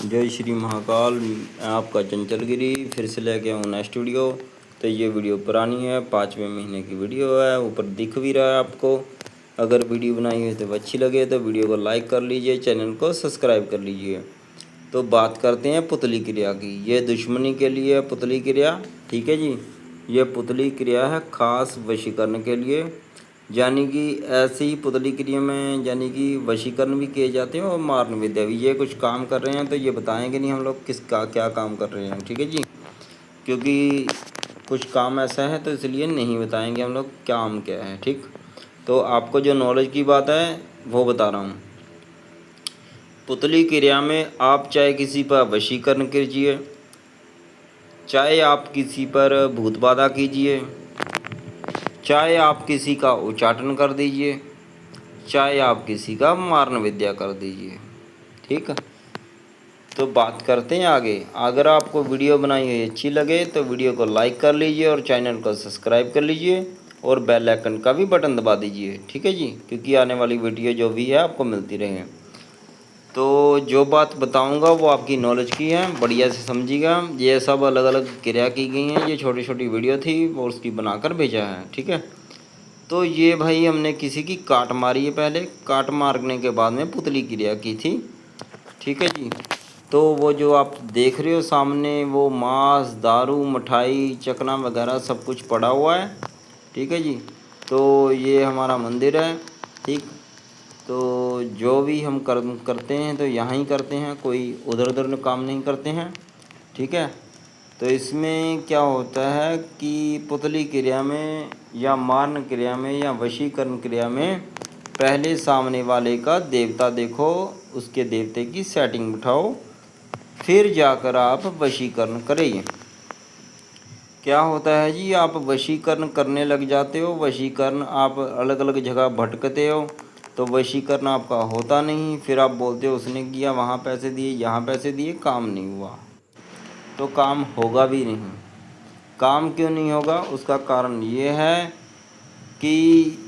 जय श्री महाकाल। मैं आपका चंचल गिरी फिर से लेके आऊँ नेक्स्ट वीडियो। तो ये वीडियो पुरानी है, 5वें महीने की वीडियो है, ऊपर दिख भी रहा है आपको। अगर वीडियो बनाई हुई तो अच्छी लगे तो वीडियो को लाइक कर लीजिए, चैनल को सब्सक्राइब कर लीजिए। तो बात करते हैं पुतली क्रिया की। ये दुश्मनी के लिए है पुतली क्रिया, ठीक है जी। ये पुतली क्रिया है खास वशीकरण के लिए, यानी कि ऐसी ही पुतली क्रिया में यानी कि वशीकरण भी किए जाते हैं और मारण विद्या भी। ये कुछ काम कर रहे हैं तो ये बताएंगे नहीं हम लोग किसका क्या काम कर रहे हैं, ठीक है जी। क्योंकि कुछ काम ऐसा है तो इसलिए नहीं बताएंगे हम लोग काम क्या है, ठीक। तो आपको जो नॉलेज की बात है वो बता रहा हूँ। पुतली क्रिया में आप चाहे किसी पर वशीकरण कीजिए, चाहे आप किसी पर भूत बाधा कीजिए, चाहे आप किसी का उच्चाटन कर दीजिए, चाहे आप किसी का मारण विद्या कर दीजिए, ठीक है। तो बात करते हैं आगे। अगर आपको वीडियो बनाई हुई अच्छी लगे तो वीडियो को लाइक कर लीजिए और चैनल को सब्सक्राइब कर लीजिए और बेल आइकन का भी बटन दबा दीजिए, ठीक है जी, क्योंकि आने वाली वीडियो जो भी है आपको मिलती रहे। तो जो बात बताऊंगा वो आपकी नॉलेज की है, बढ़िया से समझिएगा। ये सब अलग अलग क्रिया की गई हैं, ये छोटी छोटी वीडियो थी और उसकी बनाकर भेजा है, ठीक है। तो ये भाई हमने किसी की काट मारी है, पहले काट मारने के बाद में पुतली क्रिया की थी, ठीक है जी। तो वो जो आप देख रहे हो सामने वो मांस, दारू, मिठाई, चकना वगैरह सब कुछ पड़ा हुआ है, ठीक है जी। तो ये हमारा मंदिर है, ठीक। तो जो भी हम करते हैं तो यहाँ ही करते हैं, कोई उधर उधर काम नहीं करते हैं, ठीक है। तो इसमें क्या होता है कि पुतली क्रिया में या मारण क्रिया में या वशीकरण क्रिया में पहले सामने वाले का देवता देखो, उसके देवते की सेटिंग बिठाओ, फिर जाकर आप वशीकरण करें। क्या होता है जी, आप वशीकरण करने लग जाते हो, वशीकरण आप अलग अलग जगह भटकते हो तो वशीकरण आपका होता नहीं। फिर आप बोलते हो उसने किया, वहाँ पैसे दिए, यहाँ पैसे दिए, काम नहीं हुआ, तो काम होगा भी नहीं। काम क्यों नहीं होगा, उसका कारण ये है कि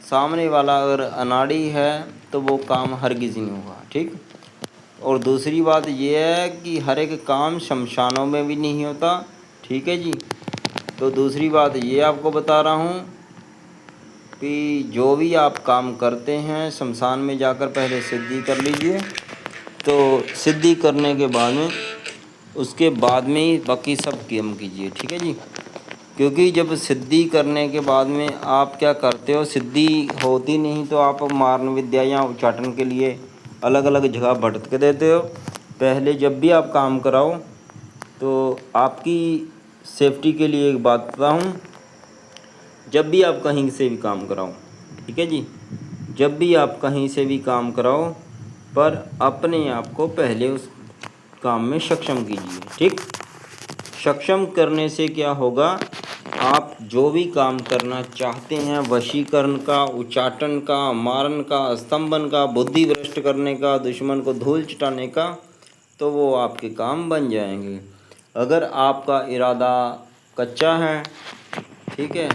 सामने वाला अगर अनाड़ी है तो वो काम हरगिज़ नहीं होगा, ठीक। और दूसरी बात ये है कि हर एक काम शमशानों में भी नहीं होता, ठीक है जी। तो दूसरी बात ये आपको बता रहा हूँ कि जो भी आप काम करते हैं शमशान में जाकर पहले सिद्धि कर लीजिए। तो सिद्धि करने के बाद में उसके बाद में ही बाकी सब काम कीजिए, ठीक है जी। क्योंकि जब सिद्धि करने के बाद में आप क्या करते हो, सिद्धि होती नहीं तो आप मारण विद्या या उच्चाटन के लिए अलग अलग जगह भटक देते हो। पहले जब भी आप काम कराओ तो आपकी सेफ्टी के लिए एक बात बताऊँ, जब भी आप कहीं से भी काम कराओ, ठीक है जी, जब भी आप कहीं से भी काम कराओ पर अपने आप को पहले उस काम में सक्षम कीजिए, ठीक। सक्षम करने से क्या होगा, आप जो भी काम करना चाहते हैं, वशीकरण का, उच्चाटन का, मारण का, स्तंभन का, बुद्धि भ्रष्ट करने का, दुश्मन को धूल चटाने का, तो वो आपके काम बन जाएंगे। अगर आपका इरादा कच्चा है, ठीक है,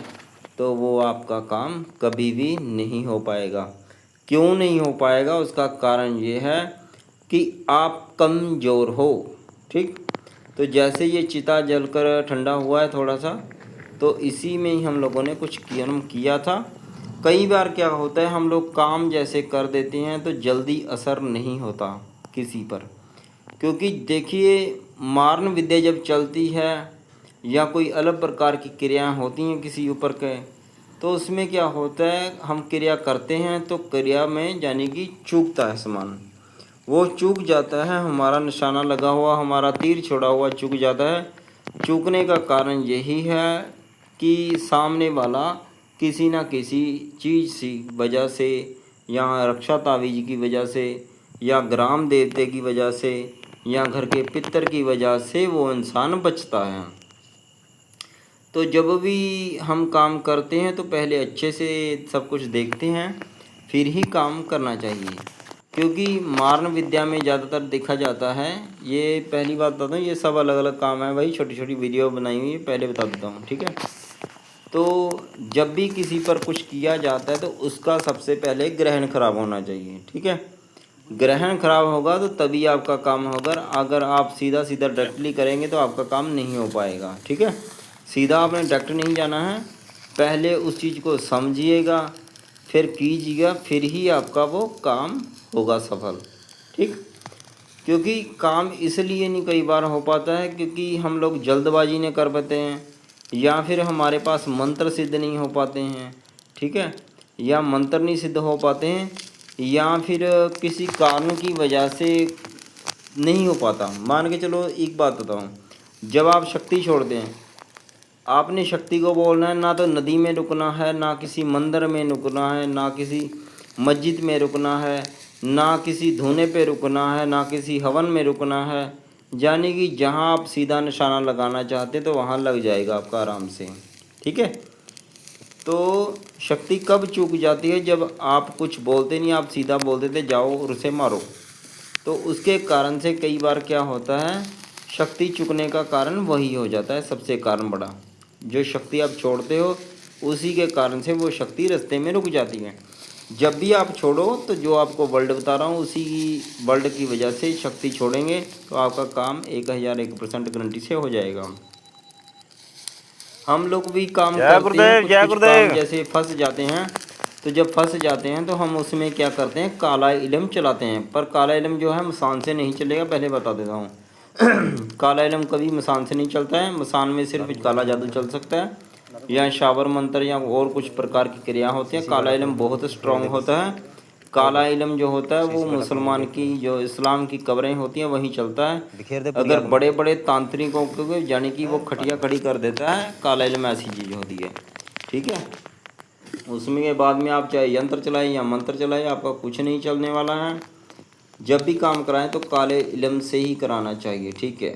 तो वो आपका काम कभी भी नहीं हो पाएगा। क्यों नहीं हो पाएगा, उसका कारण ये है कि आप कमज़ोर हो, ठीक। तो जैसे ये चिता जलकर ठंडा हुआ है थोड़ा सा, तो इसी में ही हम लोगों ने कुछ कर्म किया था। कई बार क्या होता है, हम लोग काम जैसे कर देते हैं तो जल्दी असर नहीं होता किसी पर। क्योंकि देखिए, मारण विद्या जब चलती है या कोई अलग प्रकार की क्रियाएं होती हैं किसी ऊपर के, तो उसमें क्या होता है, हम क्रिया करते हैं तो क्रिया में यानी कि चूकता है सामान, वो चूक जाता है, हमारा निशाना लगा हुआ, हमारा तीर छोड़ा हुआ चूक जाता है। चूकने का कारण यही है कि सामने वाला किसी न किसी चीज़ सी वजह से, या रक्षा तावीज़ की वजह से, या ग्राम देवते की वजह से, या घर के पितर की वजह से वो इंसान बचता है। तो जब भी हम काम करते हैं तो पहले अच्छे से सब कुछ देखते हैं, फिर ही काम करना चाहिए। क्योंकि मारण विद्या में ज़्यादातर देखा जाता है, ये पहली बात बता दूँ, ये सब अलग अलग काम है भाई, छोटी छोटी वीडियो बनाई हुई है, पहले बता देता हूँ, ठीक है। तो जब भी किसी पर कुछ किया जाता है तो उसका सबसे पहले ग्रहण खराब होना चाहिए, ठीक है। ग्रहण खराब होगा तो तभी आपका काम होगा। अगर आप सीधा सीधा डायरेक्टली करेंगे तो आपका काम नहीं हो पाएगा। ठीक है, सीधा आपने डायरेक्ट नहीं जाना है, पहले उस चीज़ को समझिएगा, फिर कीजिएगा, फिर ही आपका वो काम होगा सफल। ठीक, क्योंकि काम इसलिए नहीं कई बार हो पाता है क्योंकि हम लोग जल्दबाजी में कर पाते हैं, या फिर हमारे पास मंत्र सिद्ध नहीं हो पाते हैं। ठीक है, या मंत्र नहीं सिद्ध हो पाते हैं, या फिर किसी कारण की वजह से नहीं हो पाता। मान के चलो एक बात बताऊं, जब आप शक्ति छोड़ते हैं, आपने शक्ति को बोलना है, ना तो नदी में रुकना है, ना किसी मंदिर में रुकना है, ना किसी मस्जिद में रुकना है, ना किसी धोने पे रुकना है, ना किसी हवन में रुकना है। यानी कि जहाँ आप सीधा निशाना लगाना चाहते हैं तो वहाँ लग जाएगा आपका आराम से। ठीक है, तो शक्ति कब चूक जाती है, जब आप कुछ बोलते नहीं, आप सीधा बोल देते जाओ और उसे मारो। तो उसके कारण से कई बार क्या होता है, शक्ति चुकने का कारण वही हो जाता है सबसे कारण बड़ा। जो शक्ति आप छोड़ते हो उसी के कारण से वो शक्ति रास्ते में रुक जाती है। जब भी आप छोड़ो तो जो आपको वर्ल्ड बता रहा हूँ उसी वर्ल्ड की वजह से शक्ति छोड़ेंगे तो आपका काम 1001% गारंटी से हो जाएगा। हम लोग भी काम करते हैं, कुछ कुछ काम जैसे फंस जाते हैं, तो जब फंस जाते हैं तो हम उसमें क्या करते हैं, काला इलम चलाते हैं। पर काला इलम जो है मसान से नहीं चलेगा, पहले बता देता हूँ। काला इलम कभी मसान से नहीं चलता है, मसान में सिर्फ काला जादू चल सकता है, या शावर मंत्र या और कुछ प्रकार की क्रिया होती है। काला इलम बहुत स्ट्रांग होता है। काला इलम जो होता है वो मुसलमान की, जो इस्लाम की कब्रें होती हैं वहीं चलता है। अगर बड़े बड़े तांत्रिकों को यानी कि वो खटिया खड़ी कर देता है, काला इलम ऐसी चीज़ होती है। ठीक है, उसमें के बाद में आप चाहे यंत्र चलाएं या मंत्र चलाएं, आपका कुछ नहीं चलने वाला है। जब भी काम कराएं तो काले इलम से ही कराना चाहिए। ठीक है।